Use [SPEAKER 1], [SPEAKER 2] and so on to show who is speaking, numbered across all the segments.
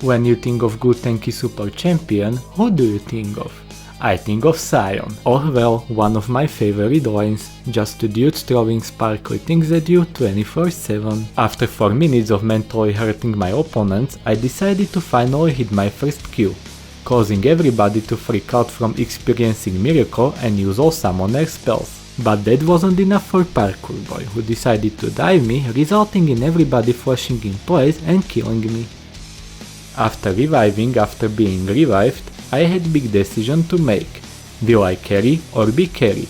[SPEAKER 1] When you think of good tanky super champion, who do you think of? I think of Sion, or well, one of my favorite lanes, just two dudes throwing sparkly things at you 24/7. After 4 minutes of mentally hurting my opponents, I decided to finally hit my first Q, causing everybody to freak out from experiencing Miracle and use all summoner spells. But that wasn't enough for Parkour Boy, who decided to dive me, resulting in everybody flashing in place and killing me. After reviving after being revived, I had big decision to make. Will I carry or be carried?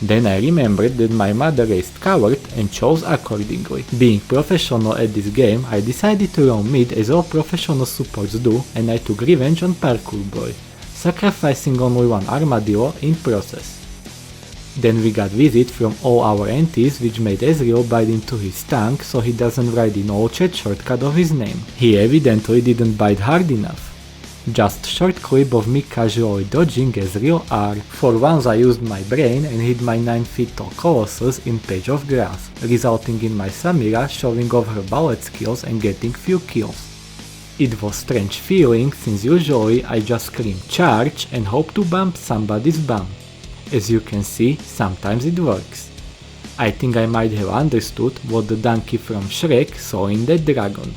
[SPEAKER 1] Then I remembered that my mother raised coward and chose accordingly. Being professional at this game, I decided to roam mid as all professional supports do, and I took revenge on Parkour Boy, sacrificing only one armadillo in process. Then we got visit from all our aunties, which made Ezreal bite into his tongue so he doesn't write in all chat shortcut of his name. He evidently didn't bite hard enough. Just short clip of me casually dodging Ezreal R. For once I used my brain and hit my 9 feet tall Colossus in Page of Grass, resulting in my Samira showing off her bullet skills and getting few kills. It was strange feeling since usually I just scream charge and hope to bump somebody's bum. As you can see, sometimes it works. I think I might have understood what the donkey from Shrek saw in that dragon.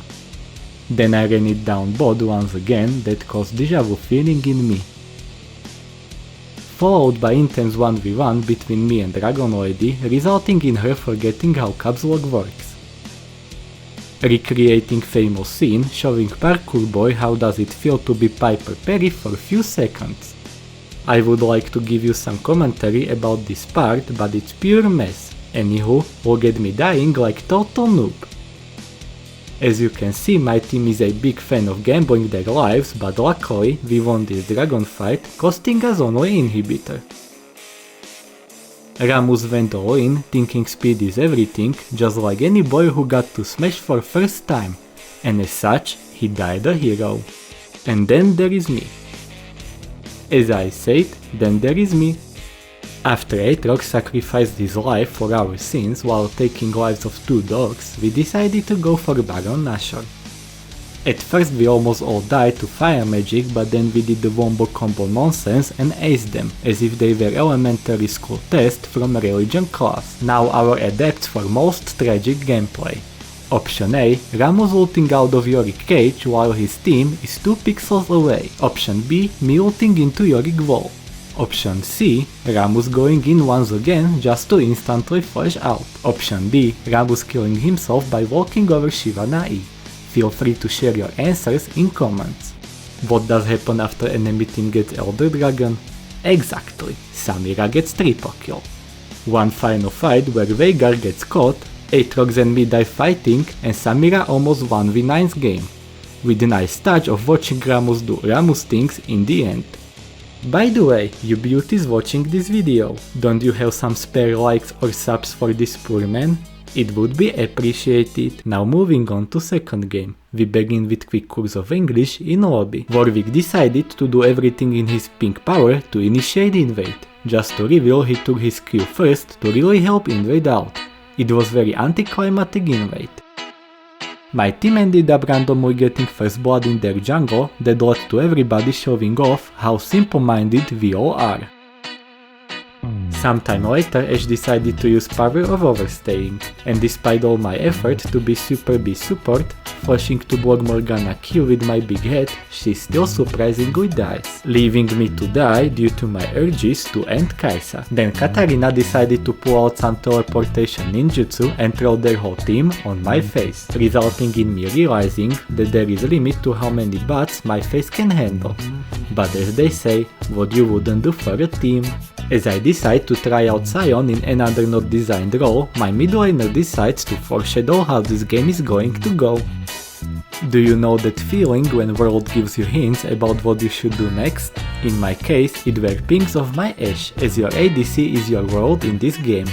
[SPEAKER 1] Then I ran it down bot once again, that caused deja vu feeling in me. Followed by intense 1v1 between me and Dragon Lady, resulting in her forgetting how caps lock works. Recreating famous scene, showing Parkour Boy how does it feel to be Piper Perry for few seconds. I would like to give you some commentary about this part, but it's pure mess. Anywho, look at me dying like total noob. As you can see, my team is a big fan of gambling their lives, but luckily we won this dragon fight, costing us only inhibitor. Rammus went all in, thinking speed is everything, just like any boy who got to smash for first time, and as such, he died a hero. And then there is me. As I said, then there is me. After ATTRIBUTION sacrificed his life for our sins while taking lives of 2 dogs, we decided to go for Baron Nashor. At first we almost all died to fire magic, but then we did the Wombo Combo nonsense and aced them, as if they were elementary school tests from a religion class. Now our adepts for most tragic gameplay. Option A, Rammus ulting out of Yorick cage while his team is 2 pixels away. Option B, me ulting into Yorick wall. Option C, Rammus going in once again just to instantly flash out. Option D, Rammus killing himself by walking over Shyvana E. Feel free to share your answers in comments. What does happen after enemy team gets Elder Dragon? Exactly, Samira gets triple kill. One final fight where Veigar gets caught, Aatrox and me die fighting, and Samira almost 1v9's game, with a nice touch of watching Rammus do Rammus things in the end. By the way, you beauties watching this video, don't you have some spare likes or subs for this poor man? It would be appreciated. Now moving on to second game, we begin with quick course of English in lobby. Warwick decided to do everything in his pink power to initiate invade, just to reveal he took his Q first to really help invade out. It was very anticlimactic invade. My team ended up randomly getting first blood in their jungle that led to everybody showing off how simple-minded we all are. Sometime later Ashe decided to use power of overstaying, and despite all my effort to be super B support, flashing to block Morgana Q with my big head, she still surprisingly dies, leaving me to die due to my urges to end Kai'Sa. Then Katarina decided to pull out some teleportation ninjutsu and throw their whole team on my face, resulting in me realizing that there is a limit to how many butts my face can handle. But as they say, what you wouldn't do for a team. As I decide to try out Sion in another not designed role, my mid laner decides to foreshadow how this game is going to go. Do you know that feeling when world gives you hints about what you should do next? In my case, it were pings of my Ashe, as your ADC is your world in this game.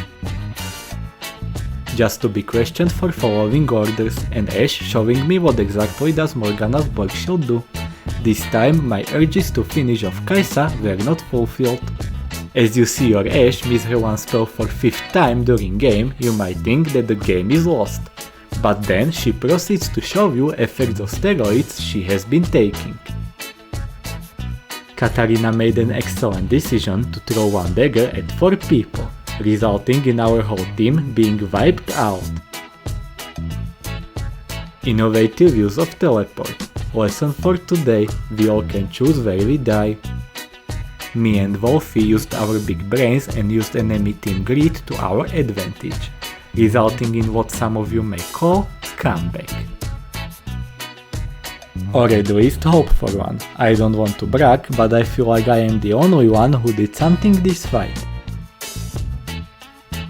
[SPEAKER 1] Just to be questioned for following orders, and Ashe showing me what exactly does Morgana's Borg shield do. This time my urges to finish off Kai'Sa were not fulfilled. As you see your Ashe miss her one spell for 5th time during game, you might think that the game is lost. But then she proceeds to show you effects of steroids she has been taking. Katarina made an excellent decision to throw one dagger at 4 people, resulting in our whole team being wiped out. Innovative use of teleport. Lesson for today: we all can choose where we die. Me and Wolfie used our big brains and used enemy team greed to our advantage, resulting in what some of you may call comeback. Or at least hope for one. I don't want to brag, but I feel like I am the only one who did something this fight.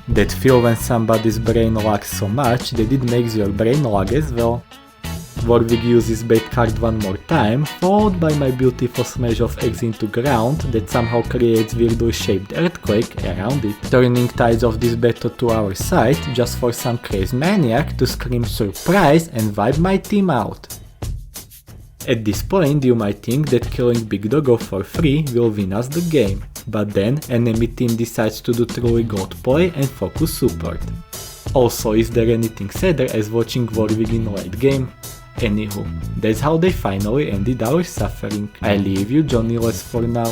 [SPEAKER 1] That feel when somebody's brain lags so much that it makes your brain lag as well. Warwick uses bait card one more time, followed by my beautiful smash of eggs into ground that somehow creates weirdly shaped earthquake around it, turning tides of this battle to our side just for some crazy maniac to scream surprise and wipe my team out. At this point you might think that killing Big Doggo for free will win us the game, but then enemy team decides to do truly gold play and focus support. Also, is there anything sadder as watching Warwick in late game? Anywho, that's how they finally ended our suffering. I leave you Johnny-less for now.